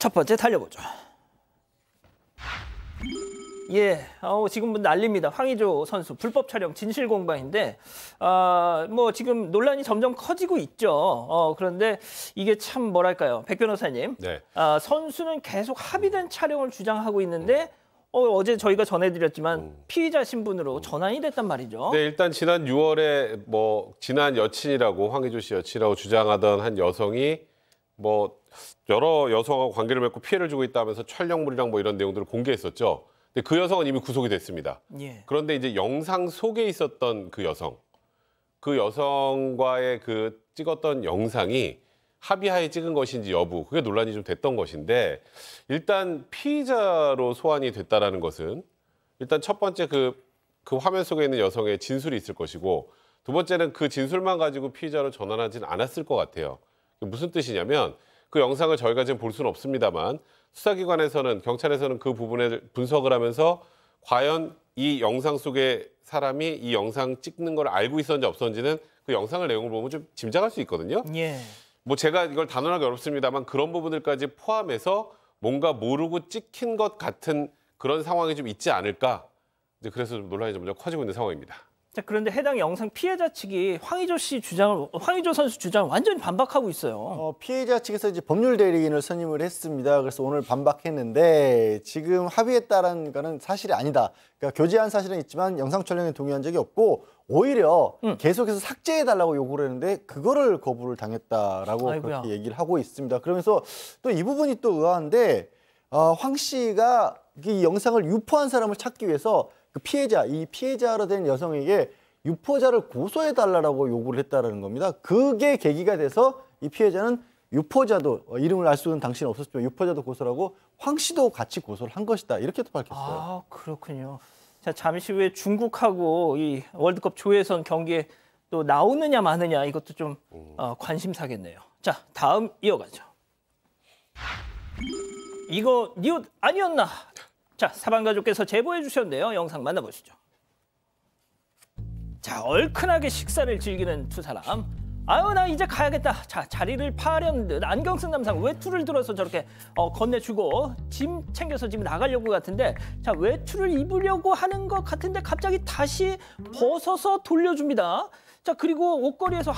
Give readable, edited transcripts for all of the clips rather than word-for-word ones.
첫 번째 달려보죠. 예, 지금 뭐 난립니다. 황의조 선수 불법 촬영 진실 공방인데, 뭐 지금 논란이 점점 커지고 있죠. 그런데 이게 참 뭐랄까요, 백 변호사님, 네. 선수는 계속 합의된 촬영을 주장하고 있는데 어제 저희가 전해드렸지만 피의자 신분으로 전환이 됐단 말이죠. 네, 일단 지난 6월에 뭐 지난 여친이라고 황의조 씨 여친이라고 주장하던 한 여성이 뭐 여러 여성하고 관계를 맺고 피해를 주고 있다면서 촬영물이랑 뭐 이런 내용들을 공개했었죠. 근데 그 여성은 이미 구속이 됐습니다. 예. 그런데 이제 영상 속에 있었던 그 여성과의 그 찍었던 영상이 합의하에 찍은 것인지 여부, 그게 논란이 좀 됐던 것인데, 일단 피의자로 소환이 됐다라는 것은 일단 첫 번째 그 화면 속에 있는 여성의 진술이 있을 것이고, 두 번째는 그 진술만 가지고 피의자로 전환하지는 않았을 것 같아요. 무슨 뜻이냐면 그 영상을 저희가 지금 볼 수는 없습니다만 수사기관에서는, 경찰에서는 그 부분을 분석을 하면서 과연 이 영상 속의 사람이 이 영상 찍는 걸 알고 있었는지 없었는지는 그 영상을 내용을 보면 좀 짐작할 수 있거든요. 예. 뭐 제가 이걸 단언하기 어렵습니다만 그런 부분들까지 포함해서 뭔가 모르고 찍힌 것 같은 그런 상황이 좀 있지 않을까. 이제 그래서 좀 논란이 점점 커지고 있는 상황입니다. 자, 그런데 해당 영상 피해자 측이 황의조 선수 주장을 완전히 반박하고 있어요. 피해자 측에서 이제 법률 대리인을 선임을 했습니다. 그래서 오늘 반박했는데 지금 합의했다라는 거는 사실이 아니다. 그러니까 교제한 사실은 있지만 영상 촬영에 동의한 적이 없고 오히려 계속해서 삭제해달라고 요구를 했는데 그거를 거부를 당했다라고 아이고야. 그렇게 얘기를 하고 있습니다. 그러면서 또 이 부분이 또 의아한데 황 씨가 이 영상을 유포한 사람을 찾기 위해서 그 이 피해자로 된 여성에게 유포자를 고소해달라고 요구를 했다라는 겁니다. 그게 계기가 돼서 이 피해자는 유포자도 이름을 알 수는 당시는 없었지만 유포자도 고소하고 황 씨도 같이 고소를 한 것이다. 이렇게 또 밝혔어요. 아, 그렇군요. 자, 잠시 후에 중국하고 이 월드컵 조혜선 경기에 또 나오느냐 마느냐 이것도 좀 관심사겠네요. 자, 다음 이어가죠. 이거 니 옷 아니었나? 자, 사방가족께서 제보해 주셨는데요. 영상 만나보시죠. 자, 얼큰하게 식사를 즐기는 두 사람. 아유, 나 이제 가야겠다. 자, 자리를 파하려는 듯 안경 쓴 남성 외투를 들어서 저렇게 건네주고 짐 챙겨서 지금 나가려고 같은데, 자, 외투를 입으려고 하는 것 같은데 갑자기 다시 벗어서 돌려줍니다. 자, 그리고 옷걸이에서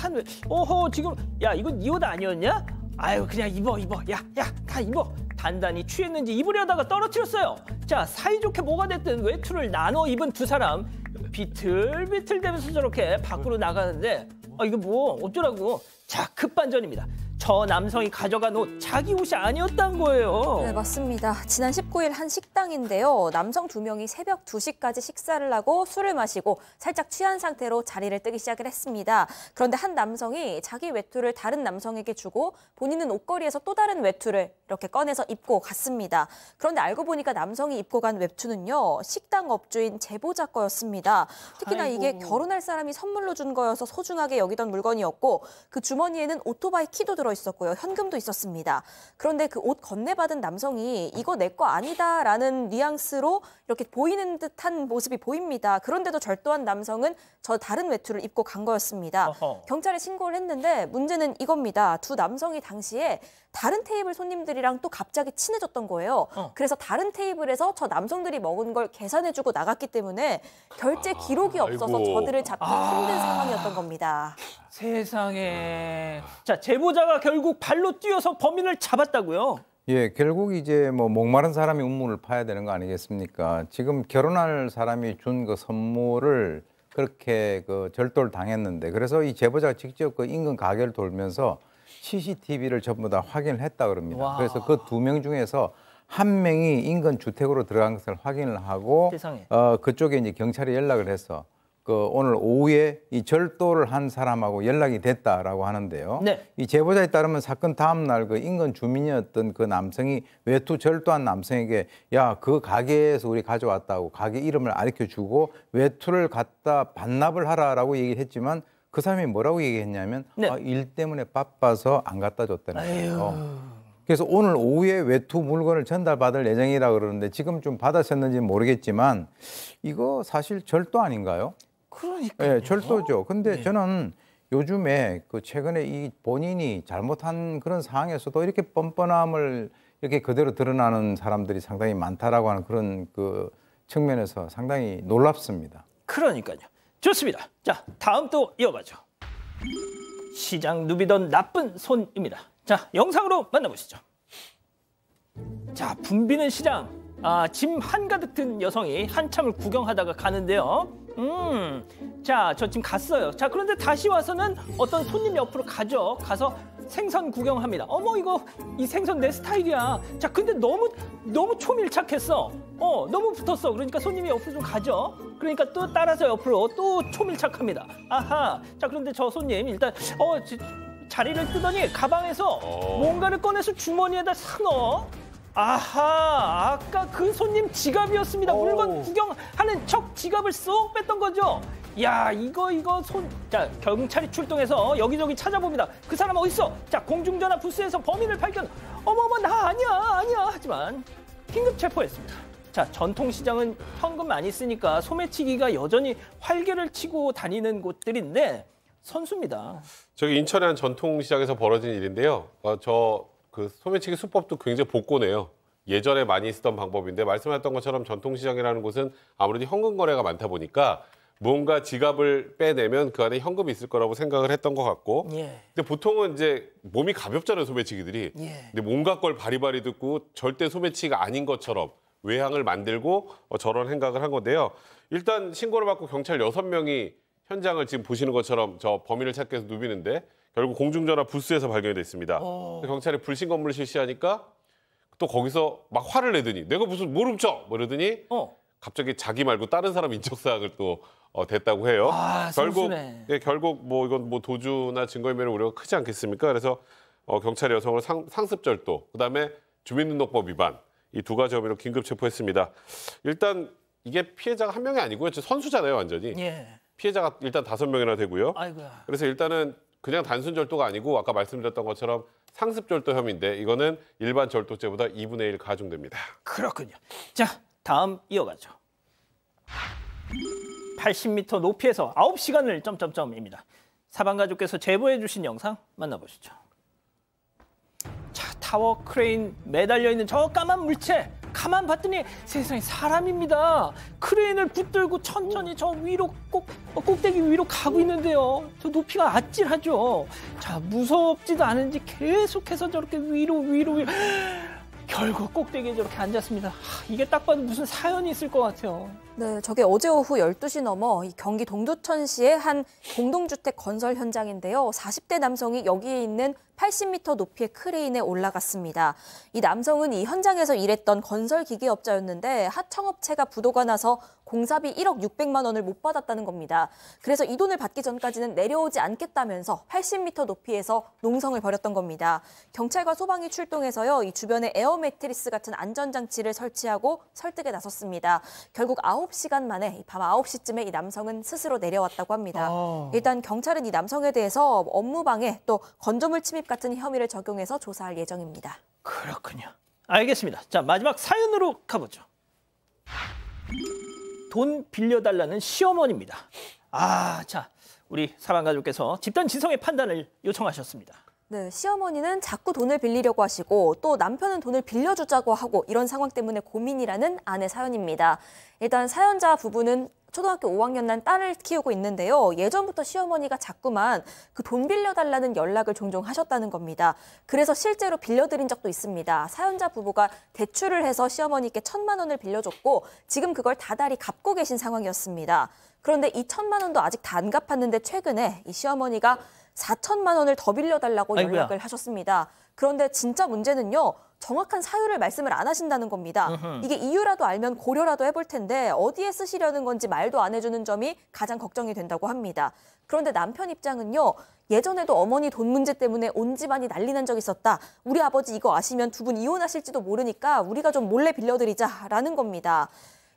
지금 야, 이거 네 옷 아니었냐? 아유, 그냥 입어. 야, 다 입어. 단단히 취했는지 입으려다가 떨어뜨렸어요. 자, 사이좋게 뭐가 됐든 외투를 나눠 입은 두 사람 비틀비틀대면서 저렇게 밖으로 나가는데 이거 뭐 어쩌라고. 자, 급반전입니다. 저 남성이 가져간 옷 자기 옷이 아니었단 거예요. 네, 맞습니다. 지난 19일 한 식당인데요. 남성 2명이 새벽 2시까지 식사를 하고 술을 마시고 살짝 취한 상태로 자리를 뜨기 시작을 했습니다. 그런데 한 남성이 자기 외투를 다른 남성에게 주고 본인은 옷걸이에서 또 다른 외투를 이렇게 꺼내서 입고 갔습니다. 그런데 알고 보니까 남성이 입고 간 외투는요, 식당 업주인 제보자 거였습니다. 특히나 이게 결혼할 사람이 선물로 준 거여서 소중하게 여기던 물건이었고 그 주머니에는 오토바이 키도 들어 있었고요. 현금도 있었습니다. 그런데 그 옷 건네받은 남성이 이거 내 거 아니다라는 뉘앙스로 이렇게 보이는 듯한 모습이 보입니다. 그런데도 절도한 남성은 저 다른 외투를 입고 간 거였습니다. 경찰에 신고를 했는데 문제는 이겁니다. 두 남성이 당시에 다른 테이블 손님들이랑 또 갑자기 친해졌던 거예요. 그래서 다른 테이블에서 저 남성들이 먹은 걸 계산해주고 나갔기 때문에 결제 기록이 없어서 저들을 잡기 힘든 상황이었던 겁니다. 세상에. 자, 제보자가 결국 발로 뛰어서 범인을 잡았다고요? 예, 결국 이제 뭐 목마른 사람이 운문을 파야 되는 거 아니겠습니까? 지금 결혼할 사람이 준 그 선물을 그렇게 그 절도를 당했는데, 그래서 이 제보자가 직접 그 인근 가게를 돌면서 CCTV를 전부 다 확인을 했다 그럽니다. 와. 그래서 그 2명 중에서 한 명이 인근 주택으로 들어간 것을 확인을 하고, 세상에. 그쪽에 이제 경찰에 연락을 해서 그 오늘 오후에 이 절도를 한 사람하고 연락이 됐다라고 하는데요. 네. 이 제보자에 따르면 사건 다음 날 그 인근 주민이었던 그 남성이 외투 절도한 남성에게 야, 그 가게에서 우리 가져왔다고 가게 이름을 알려주고 외투를 갖다 반납을 하라라고 얘기를 했지만 그 사람이 뭐라고 얘기했냐면 네. 일 때문에 바빠서 안 갖다 줬다는 거예요. 그래서 오늘 오후에 외투 물건을 전달받을 예정이라 그러는데 지금 좀 받았었는지 모르겠지만 이거 사실 절도 아닌가요? 그러니까요. 네, 절도죠. 근데 네. 저는 요즘에 그 최근에 이 본인이 잘못한 그런 상황에서도 이렇게 뻔뻔함을 이렇게 그대로 드러나는 사람들이 상당히 많다라고 하는 그런 그 측면에서 상당히 놀랍습니다. 그러니까요. 좋습니다. 자, 다음 또 이어가죠. 시장 누비던 나쁜 손입니다. 자, 영상으로 만나보시죠. 자, 붐비는 시장. 짐 한가득 든 여성이 한참을 구경하다가 가는데요. 자, 저 지금 갔어요. 자, 그런데 다시 와서는 어떤 손님 옆으로 가서 생선 구경합니다. 어머, 이거 이 생선 내 스타일이야. 자, 근데 너무 초밀착했어. 너무 붙었어. 그러니까 손님이 옆으로 좀 가죠. 그러니까 또 따라서 옆으로 또 초밀착합니다. 아하. 자, 그런데 저 손님 일단 자리를 뜨더니 가방에서 뭔가를 꺼내서 주머니에다 싹 넣어. 아하, 아까 그 손님 지갑이었습니다. 물건 구경하는 척 지갑을 쏙 뺐던 거죠. 야, 자, 경찰이 출동해서 여기저기 찾아봅니다. 그 사람 어디 있어? 자, 공중전화 부스에서 범인을 발견. 어머머, 나 아니야. 하지만 긴급 체포했습니다. 자, 전통시장은 현금 많이 쓰니까 소매치기가 여전히 활개를 치고 다니는 곳들인데 선수입니다. 저기 인천의 한 전통시장에서 벌어진 일인데요. 그 소매치기 수법도 굉장히 복고네요. 예전에 많이 쓰던 방법인데 말씀하셨던 것처럼 전통시장이라는 곳은 아무래도 현금 거래가 많다 보니까 뭔가 지갑을 빼내면 그 안에 현금이 있을 거라고 생각을 했던 것 같고 예. 근데 보통은 이제 몸이 가볍잖아요, 소매치기들이. 예. 근데 뭔가 걸 바리바리 듣고 절대 소매치기가 아닌 것처럼 외향을 만들고 저런 행각을 한 건데요. 일단 신고를 받고 경찰 6명이 현장을 지금 보시는 것처럼 저 범인을 찾기 위해서 누비는데 결국 공중전화 부스에서 발견이 됐습니다. 경찰이 불신 검문을 실시하니까 또 거기서 막 화를 내더니 내가 무슨 뭘 훔쳐? 뭐 이러더니 갑자기 자기 말고 다른 사람 인적사항을 또 댔다고 해요. 결국 뭐 이건 뭐 도주나 증거인멸의 우려가 크지 않겠습니까? 그래서 경찰이 여성을 상습절도, 그다음에 주민등록법 위반 이 2가지 혐의로 긴급 체포했습니다. 일단 이게 피해자가 한 명이 아니고요. 선수잖아요, 완전히. 예. 피해자가 일단 5명이나 되고요. 아이고야. 그래서 일단은 그냥 단순 절도가 아니고 아까 말씀드렸던 것처럼 상습 절도 혐의인데 이거는 일반 절도죄보다 2분의 1 가중됩니다. 그렇군요. 자, 다음 이어가죠. 80m 높이에서 9시간을 점점점입니다. 사방가족께서 제보해 주신 영상 만나보시죠. 자, 타워 크레인 매달려 있는 저 까만 물체. 가만 봤더니 세상에 사람입니다. 크레인을 붙들고 천천히 저 위로 꼭대기 위로 가고 있는데요. 저 높이가 아찔하죠. 자, 무섭지도 않은지 계속해서 저렇게 위로. 결국 꼭대기에 저렇게 앉았습니다. 이게 딱 봐도 무슨 사연이 있을 것 같아요. 네, 저게 어제 오후 12시 넘어 이 경기 동두천시의 한 공동주택 건설 현장인데요. 40대 남성이 여기에 있는 80m 높이의 크레인에 올라갔습니다. 이 남성은 이 현장에서 일했던 건설기계업자였는데 하청업체가 부도가 나서 공사비 1억 600만 원을 못 받았다는 겁니다. 그래서 이 돈을 받기 전까지는 내려오지 않겠다면서 80m 높이에서 농성을 벌였던 겁니다. 경찰과 소방이 출동해서요, 이 주변에 에어 매트리스 같은 안전장치를 설치하고 설득에 나섰습니다. 결국 9시간 만에 밤 9시쯤에 이 남성은 스스로 내려왔다고 합니다. 일단 경찰은 이 남성에 대해서 업무방해 또 건조물 침입 같은 혐의를 적용해서 조사할 예정입니다. 그렇군요. 알겠습니다. 자, 마지막 사연으로 가보죠. 돈 빌려달라는 시어머니입니다. 자, 우리 사방가족께서 집단 지성의 판단을 요청하셨습니다. 네, 시어머니는 자꾸 돈을 빌리려고 하시고 또 남편은 돈을 빌려주자고 하고 이런 상황 때문에 고민이라는 아내 사연입니다. 일단 사연자 부부는 초등학교 5학년 난 딸을 키우고 있는데요. 예전부터 시어머니가 자꾸만 그 돈 빌려달라는 연락을 종종 하셨다는 겁니다. 그래서 실제로 빌려드린 적도 있습니다. 사연자 부부가 대출을 해서 시어머니께 1,000만 원을 빌려줬고 지금 그걸 다달이 갚고 계신 상황이었습니다. 그런데 이 1,000만 원도 아직 다 안 갚았는데 최근에 이 시어머니가 4천만 원을 더 빌려달라고 연락을 하셨습니다. 그런데 진짜 문제는요. 정확한 사유를 말씀을 안 하신다는 겁니다. 이게 이유라도 알면 고려라도 해볼 텐데 어디에 쓰시려는 건지 말도 안 해주는 점이 가장 걱정이 된다고 합니다. 그런데 남편 입장은요. 예전에도 어머니 돈 문제 때문에 온 집안이 난리 난 적 있었다. 우리 아버지 이거 아시면 2분 이혼하실지도 모르니까 우리가 좀 몰래 빌려드리자라는 겁니다.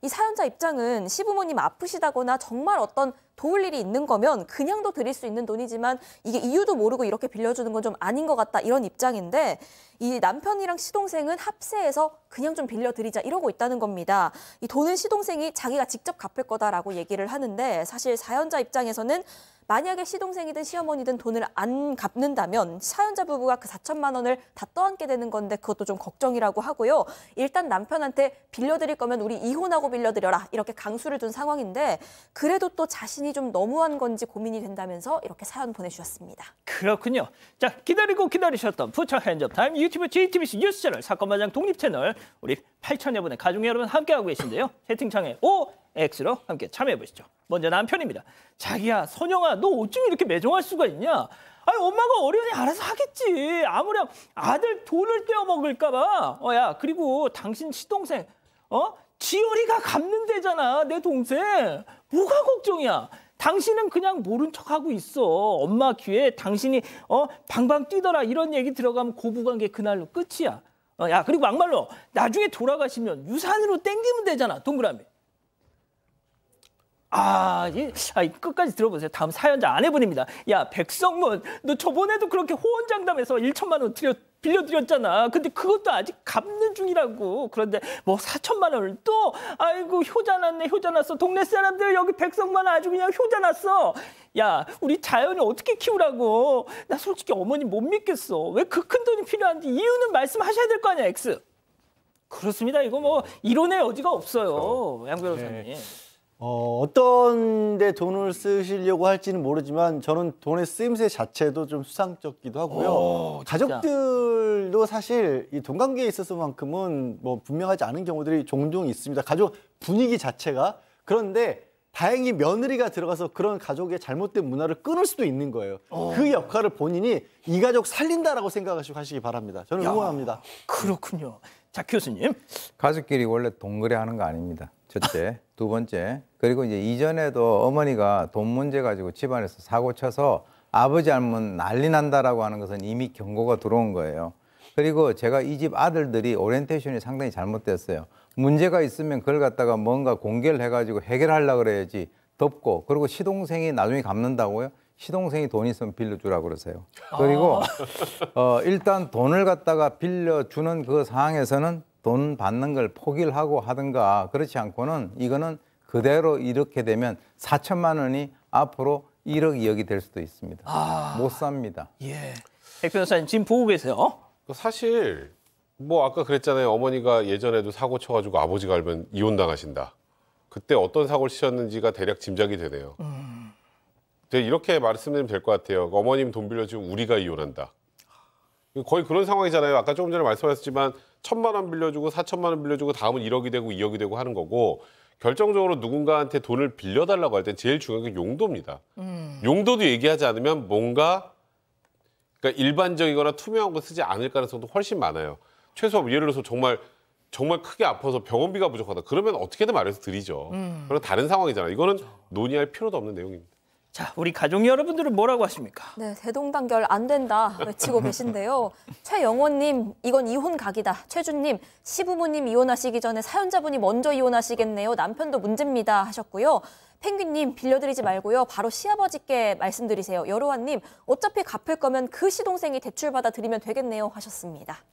이 사연자 입장은 시부모님 아프시다거나 정말 어떤 도울 일이 있는 거면 그냥도 드릴 수 있는 돈이지만 이게 이유도 모르고 이렇게 빌려주는 건 좀 아닌 것 같다 이런 입장인데 이 남편이랑 시동생은 합세해서 그냥 좀 빌려드리자 이러고 있다는 겁니다. 이 돈은 시동생이 자기가 직접 갚을 거다라고 얘기를 하는데 사실 사연자 입장에서는 만약에 시동생이든 시어머니든 돈을 안 갚는다면 사연자 부부가 그 4천만 원을 다 떠안게 되는 건데 그것도 좀 걱정이라고 하고요. 일단 남편한테 빌려드릴 거면 우리 이혼하고 빌려드려라 이렇게 강수를 둔 상황인데 그래도 또 자신이 좀 너무한 건지 고민이 된다면서 이렇게 사연 보내주셨습니다. 그렇군요. 자, 기다리고 기다리셨던 부처 핸즈업타임 유튜브 JTBC 뉴스 채널 사건마장 독립 채널 우리 8천여 분의 가족 여러분 함께하고 계신데요. 채팅창에 OX로 함께 참여해보시죠. 먼저 남편입니다. 자기야, 선영아, 너 어쩜 이렇게 매정할 수가 있냐? 아니, 엄마가 어련히 알아서 하겠지. 아무렴 아들 돈을 떼어먹을까 봐. 야, 그리고 당신 시동생, 지열이가 갚는데잖아, 내 동생. 뭐가 걱정이야? 당신은 그냥 모른 척하고 있어. 엄마 귀에 당신이 방방 뛰더라 이런 얘기 들어가면 고부관계 그날로 끝이야. 야, 그리고 막말로 나중에 돌아가시면 유산으로 땡기면 되잖아, 동그라미. 끝까지 들어보세요. 다음 사연자 아내분입니다. 야, 백성문, 너 저번에도 그렇게 호언장담해서 1천만 원 빌려드렸잖아. 근데 그것도 아직 갚는 중이라고. 그런데 뭐 4천만 원을 또, 아이고, 효자 났네, 효자 났어. 동네 사람들 여기 백성만 아주 그냥 효자 났어. 야, 우리 자연이 어떻게 키우라고. 나 솔직히 어머니 못 믿겠어. 왜 그 큰 돈이 필요한지 이유는 말씀하셔야 될 거 아니야, X. 그렇습니다. 이거 뭐 이론의 여지가 없어요, 양 변호사님. 네. 어떤 데 돈을 쓰시려고 할지는 모르지만 저는 돈의 쓰임새 자체도 좀 수상쩍기도 하고요. 가족들도 사실 이 돈 관계에 있어서만큼은 뭐 분명하지 않은 경우들이 종종 있습니다. 가족 분위기 자체가. 그런데 다행히 며느리가 들어가서 그런 가족의 잘못된 문화를 끊을 수도 있는 거예요. 그 역할을 본인이 이 가족 살린다라고 생각하시고 하시기 바랍니다. 저는 응원합니다. 그렇군요. 자, 교수님. 가족끼리 원래 동거래하는 거 아닙니다. 첫째. 두 번째. 그리고 이제 이전에도 어머니가 돈 문제 가지고 집안에서 사고 쳐서 아버지 알면 난리 난다라고 하는 것은 이미 경고가 들어온 거예요. 그리고 제가 이 집 아들들이 오리엔테이션이 상당히 잘못됐어요. 문제가 있으면 그걸 갖다가 뭔가 공개를 해가지고 해결하려고 그래야지 덮고, 그리고 시동생이 나중에 갚는다고요? 시동생이 돈 있으면 빌려주라고 그러세요. 그리고 일단 돈을 갖다가 빌려주는 그 상황에서는 돈 받는 걸 포기를 하고 하든가, 그렇지 않고는 이거는 그대로 이렇게 되면 4천만 원이 앞으로 1억, 2억이 될 수도 있습니다. 못 삽니다. 예. 백 변호사님 지금 보고 계세요? 사실 뭐 아까 그랬잖아요. 어머니가 예전에도 사고 쳐가지고 아버지가 알면 이혼당하신다. 그때 어떤 사고를 치셨는지가 대략 짐작이 되네요. 이렇게 말씀드리면 될 것 같아요. 어머님 돈 빌려주고 우리가 이혼한다. 거의 그런 상황이잖아요. 아까 조금 전에 말씀하셨지만 1,000만 원 빌려주고 4천만 원 빌려주고 다음은 1억이 되고 2억이 되고 하는 거고, 결정적으로 누군가한테 돈을 빌려달라고 할 땐 제일 중요한 게 용도입니다. 용도도 얘기하지 않으면 뭔가 그러니까 일반적이거나 투명한 거 쓰지 않을 가능성도 훨씬 많아요. 최소한 예를 들어서 정말 크게 아파서 병원비가 부족하다. 그러면 어떻게든 말해서 드리죠. 그런 다른 상황이잖아요. 이거는 논의할 필요도 없는 내용입니다. 자, 우리 가족 여러분들은 뭐라고 하십니까? 네, 대동단결 안 된다 외치고 계신데요. 최영원님, 이건 이혼 각이다. 최준님, 시부모님 이혼하시기 전에 사연자분이 먼저 이혼하시겠네요. 남편도 문제입니다 하셨고요. 펭귄님, 빌려드리지 말고요. 바로 시아버지께 말씀드리세요. 여로아님, 어차피 갚을 거면 그 시동생이 대출받아 드리면 되겠네요 하셨습니다.